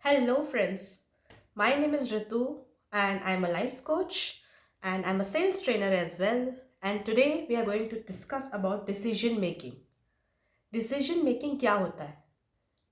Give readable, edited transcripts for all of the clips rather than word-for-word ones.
Hello, friends. My name is Ritu, and I'm a life coach and I'm a sales trainer as well. And today we are going to discuss about decision making. Decision making क्या होता है?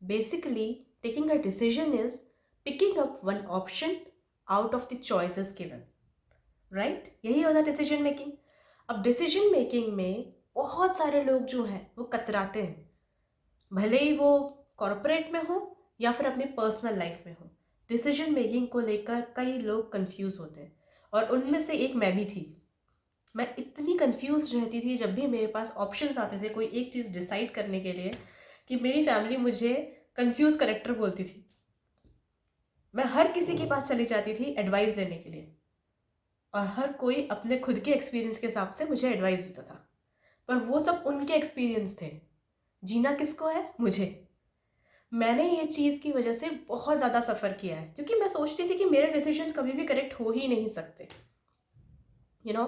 Basically, taking a decision is picking up one option out of the choices given. Right? यही होता है decision making. अब decision making में बहुत सारे लोग जो हैं वो कतराते हैं, भले ही वो कॉरपोरेट में हो या फिर अपनी पर्सनल लाइफ में हो। डिसीजन मेकिंग को लेकर कई लोग कंफ्यूज होते हैं और उनमें से एक मैं भी थी। मैं इतनी कंफ्यूज रहती थी जब भी मेरे पास ऑप्शंस आते थे कोई एक चीज़ डिसाइड करने के लिए कि मेरी फैमिली मुझे कंफ्यूज करेक्टर बोलती थी। मैं हर किसी के पास चली जाती थी एडवाइस लेने के लिए और हर कोई अपने खुद के एक्सपीरियंस के हिसाब से मुझे एडवाइस देता था, पर वो सब उनके एक्सपीरियंस थे। जीना किसको है? मुझे। मैंने ये चीज़ की वजह से बहुत ज़्यादा सफ़र किया है क्योंकि मैं सोचती थी कि मेरे डिसीजंस कभी भी करेक्ट हो ही नहीं सकते। यू नो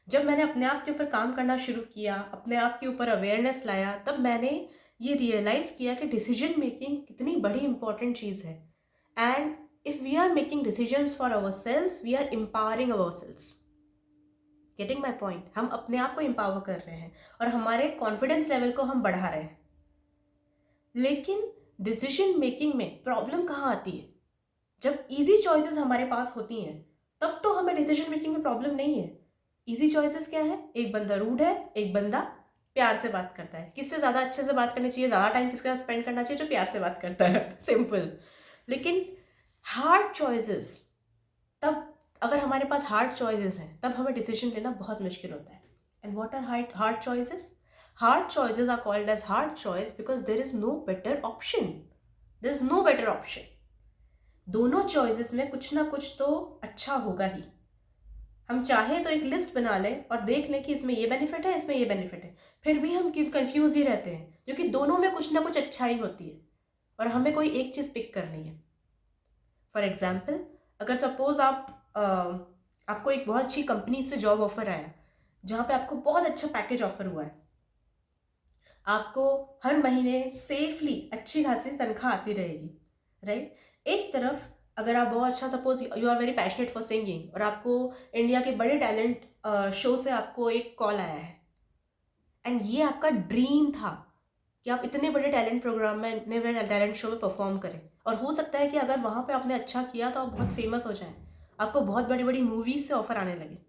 जब मैंने अपने आप के ऊपर काम करना शुरू किया, अपने आप के ऊपर अवेयरनेस लाया, तब मैंने ये रियलाइज़ किया कि डिसीजन मेकिंग कितनी बड़ी इंपॉर्टेंट चीज़ है। And if we are making decisions for ourselves, we are empowering ourselves. Getting my point? हम अपने आप को एम्पावर कर रहे हैं और हमारे कॉन्फिडेंस लेवल को हम बढ़ा रहे हैं। लेकिन डिसीजन मेकिंग में प्रॉब्लम कहाँ आती है? जब इजी चॉइसेस हमारे पास होती हैं तब तो हमें डिसीजन मेकिंग में प्रॉब्लम नहीं है। इजी चॉइसेस क्या है? एक बंदा रूड है, एक बंदा प्यार से बात करता है। किससे ज़्यादा अच्छे से बात करनी चाहिए, ज़्यादा टाइम किसके साथ स्पेंड करना चाहिए? जो प्यार से बात करता है। सिंपल। लेकिन हार्ड चॉइसेस, तब अगर हमारे पास हार्ड चॉइसेस हैं तब हमें डिसीजन लेना बहुत मुश्किल होता है। And what are hard choices? Hard choices are called as hard choice because there is no better option. There is no better option. दोनों चॉइसेस में कुछ ना कुछ तो अच्छा होगा ही। हम चाहें तो एक लिस्ट बना लें और देख लें कि इसमें ये बेनिफिट है, इसमें ये बेनिफिट है, फिर भी हम कंफ्यूज ही रहते हैं क्योंकि दोनों में कुछ ना कुछ अच्छा ही होती है और हमें कोई एक चीज़ पिक करनी है। फॉर एग्जाम्पल, अगर सपोज आपको एक बहुत अच्छी कंपनी से जॉब ऑफर आया जहाँ पे आपको बहुत अच्छा पैकेज ऑफर हुआ है, आपको हर महीने सेफली अच्छी खासी तनख्वाह आती रहेगी, राइट? एक तरफ अगर आप बहुत अच्छा, suppose you are very passionate for singing और आपको इंडिया के बड़े टैलेंट शो से आपको एक कॉल आया है एंड ये आपका ड्रीम था कि आप इतने बड़े टैलेंट प्रोग्राम में, इतने बड़े टैलेंट शो में परफॉर्म करें और हो सकता है कि अगर वहाँ पे आपने अच्छा किया तो आप बहुत फेमस हो जाएं, आपको बहुत बड़ी बड़ी मूवीज से ऑफर आने लगे।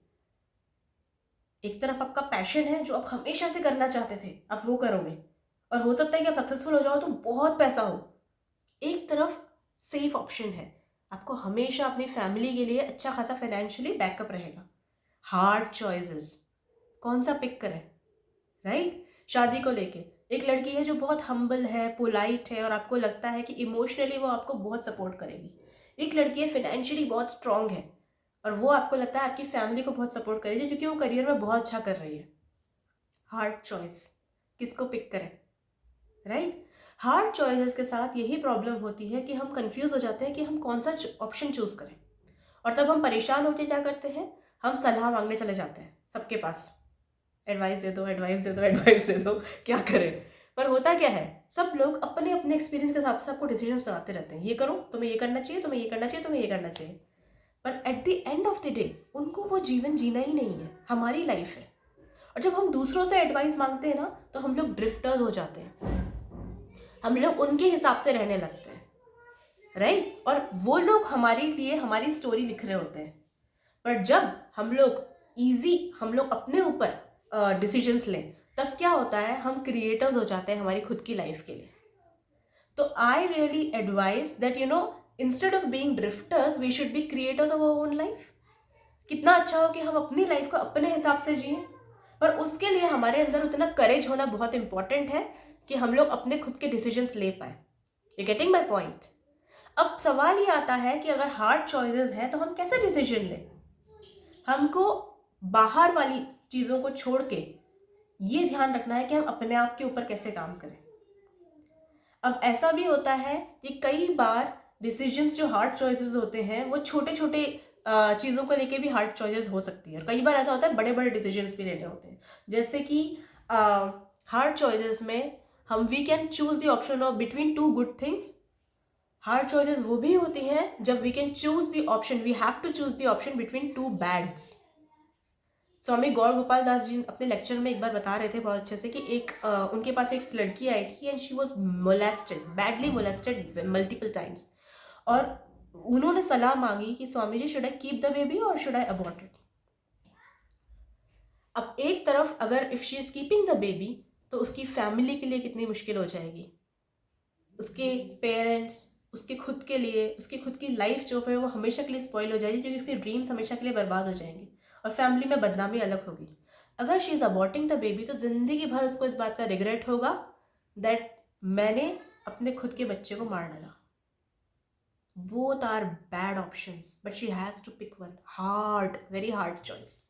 एक तरफ आपका पैशन है जो आप हमेशा से करना चाहते थे, आप वो करोगे और हो सकता है कि आप सक्सेसफुल हो जाओ तो बहुत पैसा हो। एक तरफ सेफ ऑप्शन है, आपको हमेशा अपनी फैमिली के लिए अच्छा खासा फाइनेंशियली बैकअप रहेगा। हार्ड चॉइसेस, कौन सा पिक करें? राइट? शादी को लेके एक लड़की है जो बहुत हम्बल है, पोलाइट है और आपको लगता है कि इमोशनली वो आपको बहुत सपोर्ट करेगी। एक लड़की है फाइनेंशियली बहुत स्ट्रांग है और वो आपको लगता है आपकी फैमिली को बहुत सपोर्ट करेगी क्योंकि वो करियर में बहुत अच्छा कर रही है। हार्ड चॉइस, किसको पिक करें? राइट? हार्ड चॉइसेस के साथ यही प्रॉब्लम होती है कि हम कंफ्यूज हो जाते हैं कि हम कौन सा ऑप्शन चूज करें और तब हम परेशान होकर क्या करते हैं? हम सलाह मांगने चले जाते हैं सबके पास। एडवाइस दे दो, एडवाइस दे दो, एडवाइस दे दो, क्या करें? पर होता क्या है, सब लोग अपने अपने एक्सपीरियंस के हिसाब से आपको डिसीजन सुनाते रहते हैं। ये करो, तुम्हें ये करना चाहिए, तुम्हें ये करना चाहिए, तुम्हें ये करना चाहिए। पर at the end of the day उनको वो जीवन जीना ही नहीं है, हमारी लाइफ है। और जब हम दूसरों से एडवाइस मांगते हैं ना तो हम लोग ड्रिफ्टर्स हो जाते हैं, हम लोग उनके हिसाब से रहने लगते हैं, राइट? और वो लोग हमारे लिए हमारी स्टोरी लिख रहे होते हैं। पर जब हम लोग अपने ऊपर डिसीजंस लें तब क्या होता है? हम क्रिएटर्स हो जाते हैं हमारी खुद की लाइफ के लिए। तो I really advise that instead of being drifters we should be creators of our own life. कितना अच्छा हो कि हम अपनी लाइफ को अपने हिसाब से जिए, पर उसके लिए हमारे अंदर उतना करेज होना बहुत इंपॉर्टेंट है कि हम लोग अपने खुद के डिसीजंस ले पाए। You getting my point? अब सवाल ये आता है कि अगर हार्ड चॉइसेस हैं तो हम कैसे डिसीजन लें? हमको बाहर वाली चीज़ों को छोड़ के ये ध्यान रखना है कि हम अपने आप के ऊपर कैसे काम करें। अब ऐसा भी होता है कि कई बार डिसीजंस जो हार्ड चॉइसेस होते हैं वो छोटे छोटे चीज़ों को लेके भी हार्ड चॉइसेस हो सकती है और कई बार ऐसा होता है बड़े बड़े डिसीजंस भी लेने होते हैं। जैसे कि हार्ड चॉइसेस में हम we can choose the option of between two good things hard choices वो भी होती हैं जब we can choose the option, we have to choose the option between two bads. Swami Gaur Gopal Das ji अपने लेक्चर में एक बार बता रहे थे बहुत अच्छे से कि उनके पास एक लड़की आई थी and she was molested, badly molested multiple times, और उन्होंने सलाह मांगी कि Swami ji should I keep the baby और शुड आई अबॉर्ट इट। अब एक तरफ अगर if she is keeping the baby तो उसकी फैमिली के लिए कितनी मुश्किल हो जाएगी, उसके पेरेंट्स, उसके खुद के लिए, उसकी खुद की लाइफ जो है वो हमेशा के लिए स्पॉइल हो जाएगी, क्योंकि उसके ड्रीम्स हमेशा के लिए बर्बाद हो जाएंगे और फैमिली में बदनामी अलग होगी। अगर शी इज अबॉर्टिंग द बेबी तो जिंदगी भर उसको इस बात का रिग्रेट होगा दैट मैंने अपने खुद के बच्चे को मार डाला। Both are bad options but she has to pick one, hard, very hard choice,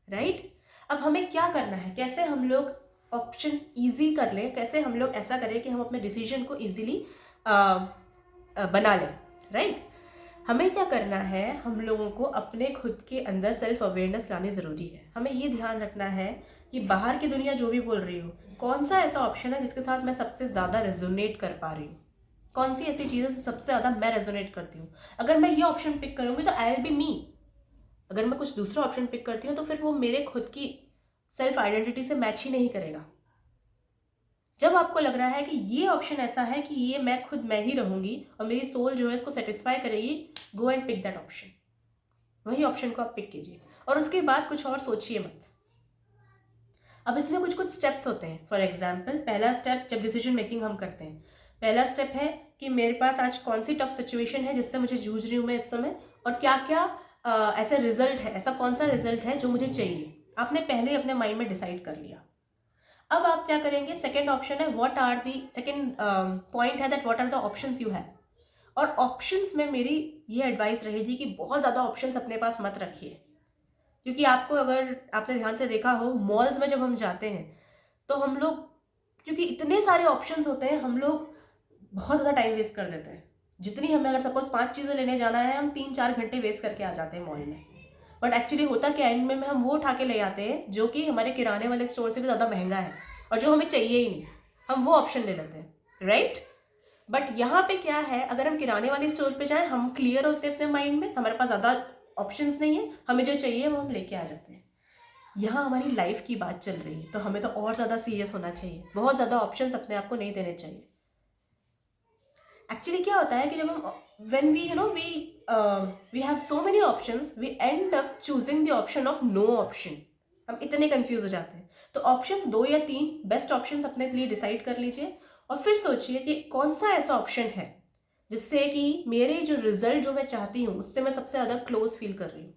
right. अब हमें क्या करना है, कैसे हम लोग ऑप्शन इजी कर लें, कैसे हम लोग ऐसा करें कि हम अपने डिसीजन को इजीली बना लें, राइट। हमें क्या करना है, हम लोगों को अपने खुद के अंदर सेल्फ अवेयरनेस लानी ज़रूरी है। हमें ये ध्यान रखना है कि बाहर की दुनिया जो भी बोल रही हो, कौन सा ऐसा ऑप्शन है जिसके साथ मैं सबसे ज़्यादा रेजोनेट कर पा रही हूँ, कौन सी ऐसी चीज़ें सबसे ज़्यादा मैं रेजोनेट करती हूँ। अगर मैं ये ऑप्शन पिक करूँगी तो आई विल बी मी। अगर मैं कुछ दूसरा ऑप्शन पिक करती हूँ तो फिर वो मेरे खुद की सेल्फ आइडेंटिटी से मैच ही नहीं करेगा। जब आपको लग रहा है कि ये ऑप्शन ऐसा है कि ये मैं खुद मैं ही रहूंगी और मेरी सोल जो है इसको सेटिस्फाई करेगी, go and pick that option, वही ऑप्शन को आप पिक कीजिए और उसके बाद कुछ और सोचिए मत। अब इसमें कुछ कुछ स्टेप्स होते हैं। फॉर एग्जाम्पल, पहला स्टेप जब डिसीजन मेकिंग हम करते हैं, पहला स्टेप है कि मेरे पास आज कौन सी टफ सिचुएशन है जिससे मुझे जूझ रही हूँ मैं इस समय, और क्या क्या ऐसे रिजल्ट है, ऐसा कौन सा रिजल्ट है जो मुझे चाहिए। आपने पहले अपने माइंड में डिसाइड कर लिया। अब आप क्या करेंगे, सेकेंड ऑप्शन है what are the, second point है that what are the options you have. और ऑप्शंस में मेरी ये एडवाइस रहेगी कि बहुत ज़्यादा ऑप्शंस अपने पास मत रखिए, क्योंकि आपको, अगर आपने ध्यान से देखा हो, मॉल्स में जब हम जाते हैं तो हम लोग, क्योंकि इतने सारे ऑप्शंस होते हैं, हम लोग बहुत ज़्यादा टाइम वेस्ट कर देते हैं। जितनी हमें, अगर सपोज 5 चीज़ें लेने जाना है, हम 3-4 घंटे वेस्ट करके आ जाते हैं मॉल में। बट एक्चुअली होता क्या, एंड में हम वो उठा के ले आते हैं जो कि हमारे किराने वाले स्टोर से भी ज़्यादा महंगा है और जो हमें चाहिए ही नहीं, हम वो ऑप्शन ले लेते हैं, राइट। बट यहाँ पे क्या है, अगर हम किराने वाले स्टोर पे जाएं, हम क्लियर होते हैं अपने माइंड में, हमारे पास ज़्यादा ऑप्शंस नहीं है, हमें जो चाहिए वो हम लेके आ जाते हैं। यहाँ हमारी लाइफ की बात चल रही है तो हमें तो और ज़्यादा सीरियस होना चाहिए, बहुत ज़्यादा ऑप्शंस अपने आप को नहीं देने चाहिए। एक्चुअली क्या होता है कि जब हम, when we, you know, we have so many options, we end up choosing the option of no option। हम इतने कंफ्यूज हो जाते हैं। तो ऑप्शंस 2 या 3 बेस्ट ऑप्शंस अपने लिए डिसाइड कर लीजिए और फिर सोचिए कि कौन सा ऐसा ऑप्शन है जिससे कि मेरे जो रिजल्ट जो मैं चाहती हूँ उससे मैं सबसे ज़्यादा क्लोज फील कर रही हूँ।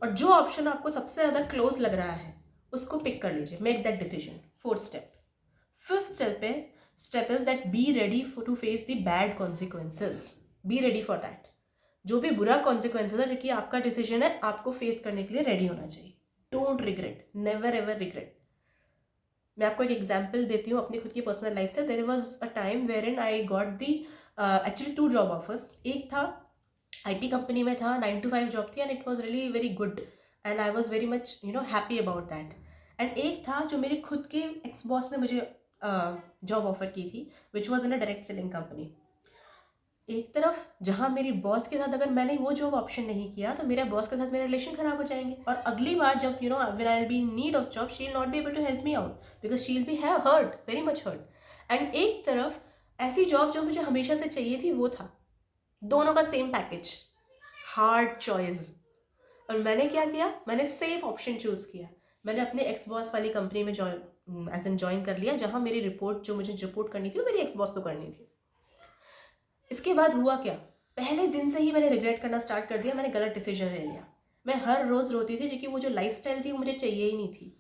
और जो ऑप्शन आपको सबसे ज़्यादा क्लोज लग रहा है उसको पिक कर लीजिए, make that decision. 4th step. 5th step is that be ready to face the bad consequences. Be ready for that. जो भी बुरा कॉन्सिक्वेंसेस है, जो कि आपका डिसीजन है, आपको फेस करने के लिए रेडी होना चाहिए। Don't regret, never ever regret. मैं आपको एक एग्जाम्पल देती हूँ अपनी खुद की पर्सनल लाइफ से। There was a time where in I got the actually 2 job offers. एक था IT कंपनी में था, 9 to 5 जॉब थी and it was really very good and I was very much happy about that. एंड एक था जो मेरे खुद के एक्स बॉस ने मुझे जॉब ऑफर की थी, which was in a direct selling company. एक तरफ जहाँ मेरी बॉस के साथ अगर मैंने वो जॉब ऑप्शन नहीं किया तो मेरे बॉस के साथ मेरे रिलेशन खराब हो जाएंगे और अगली बार जब when I will be in need of job, she will not be able to help me out because she will be hurt, very much hurt. And एक तरफ ऐसी जॉब जो मुझे हमेशा से चाहिए थी वो था, दोनों का सेम पैकेज, हार्ड चॉइस। और मैंने क्या किया, मैंने सेफ ऑप्शन चूज किया। मैंने अपने एक्स बॉस वाली कंपनी में ज्वाइन कर लिया, जहाँ मेरी रिपोर्ट जो मुझे रिपोर्ट करनी थी वो मेरी एक्स बॉस को करनी थी। इसके बाद हुआ क्या, पहले दिन से ही मैंने रिग्रेट करना स्टार्ट कर दिया, मैंने गलत डिसीजन ले लिया। मैं हर रोज़ रोती थी क्योंकि वो जो लाइफस्टाइल थी वो मुझे चाहिए ही नहीं थी।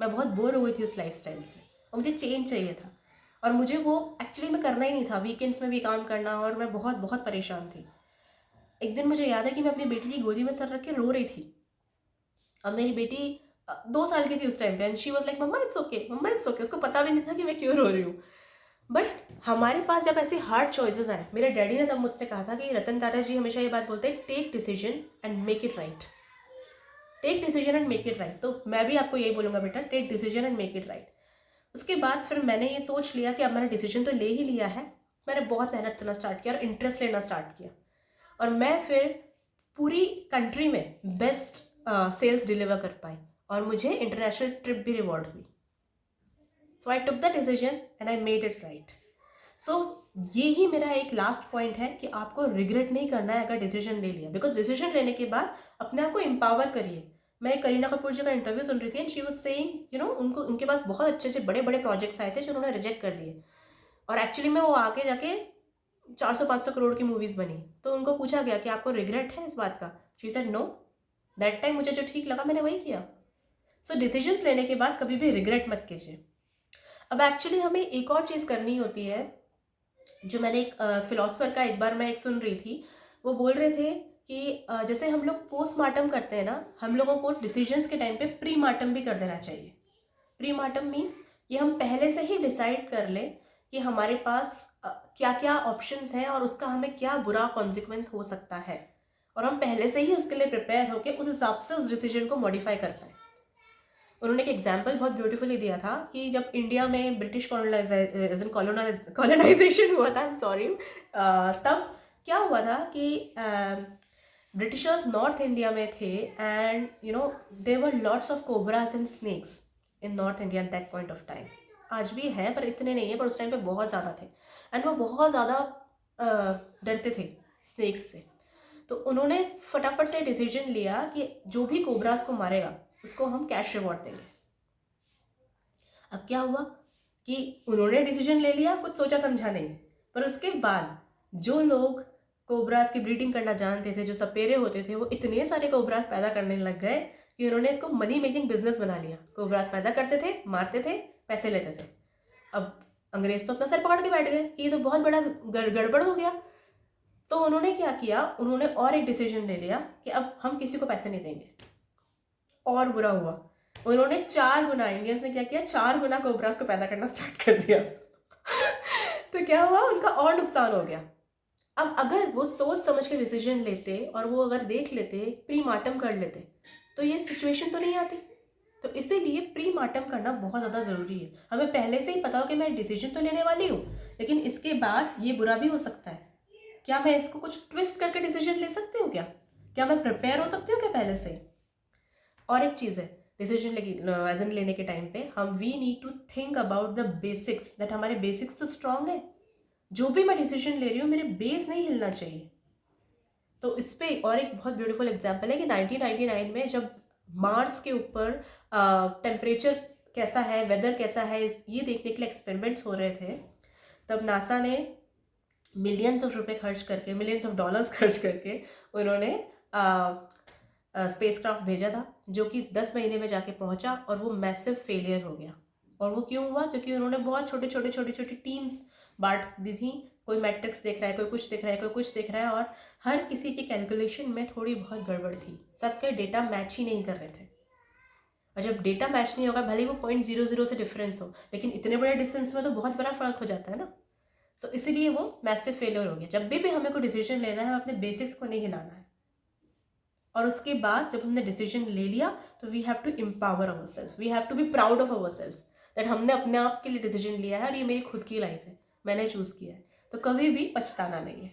मैं बहुत बोर हो गई थी उस लाइफस्टाइल से और मुझे चेंज चाहिए था और मुझे वो एक्चुअली में करना ही नहीं था, वीकेंड्स में भी काम करना, और मैं बहुत बहुत परेशान थी। एक दिन मुझे याद है कि मैं अपनी बेटी की गोदी में सर रख के रो रही थी और मेरी बेटी 2 साल की थी उस टाइम पे and she was like mamma it's okay, mamma it's okay. उसको पता भी नहीं था कि मैं क्यों रो रही हूँ। बट हमारे पास जब ऐसे हार्ड चॉइसेस आए, मेरे डैडी ने तब मुझसे कहा था कि रतन टाटा जी हमेशा ये बात बोलते हैं, take decision and make it right. Take decision and make it right. तो मैं भी आपको यही बोलूँगा, बेटा take decision and make it right. उसके बाद फिर मैंने ये सोच लिया कि अब मैंने डिसीजन तो ले ही लिया है, मैंने बहुत मेहनत करना स्टार्ट किया और इंटरेस्ट लेना स्टार्ट किया, और मैं फिर पूरी कंट्री में बेस्ट सेल्स डिलीवर कर पाई, और मुझे इंटरनेशनल ट्रिप भी रिवॉर्ड हुई. So I took the decision and I made it right. So ये ही मेरा एक लास्ट पॉइंट है कि आपको रिग्रेट नहीं करना है अगर डिसीजन ले लिया, बिकॉज डिसीजन लेने के बाद अपने आप को एम्पावर करिए. मैं करीना कपूर जी का इंटरव्यू सुन रही थी and she was saying, you know, उनको उनके पास बहुत अच्छे अच्छे बड़े बड़े प्रोजेक्ट्स आए थे जो उन्होंने रिजेक्ट कर दिए, और एक्चुअली में वो आगे जाके 400-500 करोड़ की मूवीज बनी. तो उनको पूछा गया कि आपको रिग्रेट है इस बात का. She said no, that time मुझे जो ठीक लगा मैंने वही किया. सो डिसीजंस लेने के बाद कभी भी रिग्रेट मत कीजिए. अब एक्चुअली हमें एक और चीज़ करनी होती है, जो मैंने एक फिलोसफर का एक बार मैं एक सुन रही थी. वो बोल रहे थे कि जैसे हम लोग पोस्टमार्टम करते हैं ना, हम लोगों को डिसीजंस के टाइम पे प्री मार्टम भी कर देना चाहिए. प्री मार्टम मीन्स कि हम पहले से ही डिसाइड कर लें कि हमारे पास क्या क्या ऑप्शंस हैं और उसका हमें क्या बुरा कॉन्सिक्वेंस हो सकता है, और हम पहले से ही उसके लिए प्रिपेयर होकर उस हिसाब से उस डिसीजन को मॉडिफाई कर पाए. उन्होंने एक एग्जाम्पल बहुत ब्यूटीफुली दिया था कि जब इंडिया में ब्रिटिश कॉलोनाइजेशन हुआ था, आई एम सॉरी, तब क्या हुआ था कि ब्रिटिशर्स नॉर्थ इंडिया में थे, and you know there were lots of cobras and snakes in north India at that point of time. आज भी है पर इतने नहीं है, पर उस टाइम पे बहुत ज़्यादा थे, एंड वो बहुत ज़्यादा डरते थे स्नेक्स से. तो उन्होंने फटाफट से डिसीजन लिया कि जो भी कोबराज को मारेगा उसको हम कैश रिवॉर्ड देंगे. अब क्या हुआ कि उन्होंने डिसीजन ले लिया, कुछ सोचा समझा नहीं, पर उसके बाद जो लोग कोबराज की ब्रीडिंग करना जानते थे, जो सपेरे होते थे, वो इतने सारे कोबराज पैदा करने लग गए कि उन्होंने इसको मनी मेकिंग बिजनेस बना लिया. कोबराज पैदा करते थे, मारते थे, पैसे लेते थे. अब अंग्रेज तो अपना सर पकड़ के बैठ गए कि ये तो बहुत बड़ा गड़बड़ हो गया. तो उन्होंने क्या किया, उन्होंने और एक डिसीजन ले लिया कि अब हम किसी को पैसे नहीं देंगे. और बुरा हुआ, उन्होंने 4 गुना, इंडियंस ने क्या किया, 4 गुना कोबराज को पैदा करना स्टार्ट कर दिया. तो क्या हुआ, उनका और नुकसान हो गया. अब अगर वो सोच समझ के डिसीजन लेते और वो अगर देख लेते, प्री मार्टम कर लेते, तो ये सिचुएशन तो नहीं आती. तो इसीलिए प्री मार्टम करना बहुत ज़्यादा ज़रूरी है. हमें पहले से ही पता हो कि मैं डिसीजन तो लेने वाली हूँ, लेकिन इसके बाद ये बुरा भी हो सकता है. क्या मैं इसको कुछ ट्विस्ट करके डिसीजन ले सकती हूँ? क्या मैं प्रिपेयर हो सकती हूँ क्या पहले से? और एक चीज़ है, डिसीजन लेने के टाइम पे हम we need to think about the basics, that हमारे बेसिक्स तो स्ट्रांग है. जो भी मैं डिसीजन ले रही हूँ, मेरे बेस नहीं हिलना चाहिए. तो इस पे और एक बहुत ब्यूटीफुल एग्जांपल है कि 1999 में जब मार्स के ऊपर टेम्परेचर कैसा है, वेदर कैसा है, ये देखने के लिए एक्सपेरिमेंट्स हो रहे थे, तब नासा ने मिलियंस ऑफ रुपए खर्च करके, मिलियंस ऑफ डॉलर्स खर्च करके उन्होंने स्पेसक्राफ्ट भेजा था, जो कि 10 महीने में जाके पहुंचा, और वो मैसिव फेलियर हो गया. और वो क्यों हुआ? क्योंकि उन्होंने बहुत छोटे छोटी टीम्स बांट दी थी. कोई मैट्रिक्स देख रहा है, कोई कुछ देख रहा है, कोई कुछ देख रहा है, और हर किसी की कैलकुलेशन में थोड़ी बहुत गड़बड़ थी. सबके डेटा मैच ही नहीं कर रहे थे. और जब डेटा मैच नहीं होगा, भले वो 0.00 से डिफरेंस हो, लेकिन इतने बड़े डिस्टेंस में तो बहुत बड़ा फर्क हो जाता है ना. सो इसीलिए वो मैसिव फेलियर हो गया. जब भी हमें कोई डिसीजन लेना है, हमें अपने बेसिक्स को नहीं हिलाना है. और उसके बाद जब हमने डिसीजन ले लिया, तो we have to empower our self, we have to be proud of our self, that हमने अपने आप के लिए डिसीजन लिया है और ये मेरी खुद की लाइफ है, मैंने चूज़ किया है. तो कभी भी पछताना नहीं है.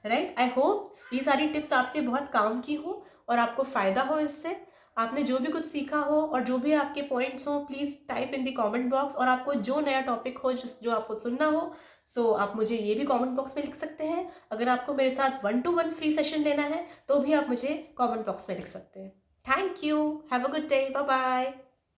राइट. आई होप ये सारी टिप्स आपके बहुत काम की हो और आपको फ़ायदा हो इससे. आपने जो भी कुछ सीखा हो और जो भी आपके पॉइंट्स हो, please type in the comment box. और आपको जो नया टॉपिक हो, जो आपको सुनना हो, सो आप मुझे ये भी कमेंट बॉक्स में लिख सकते हैं. अगर आपको मेरे साथ 1-to-1 फ्री सेशन लेना है, तो भी आप मुझे कमेंट बॉक्स में लिख सकते हैं. Thank you. Have a good day. Bye bye.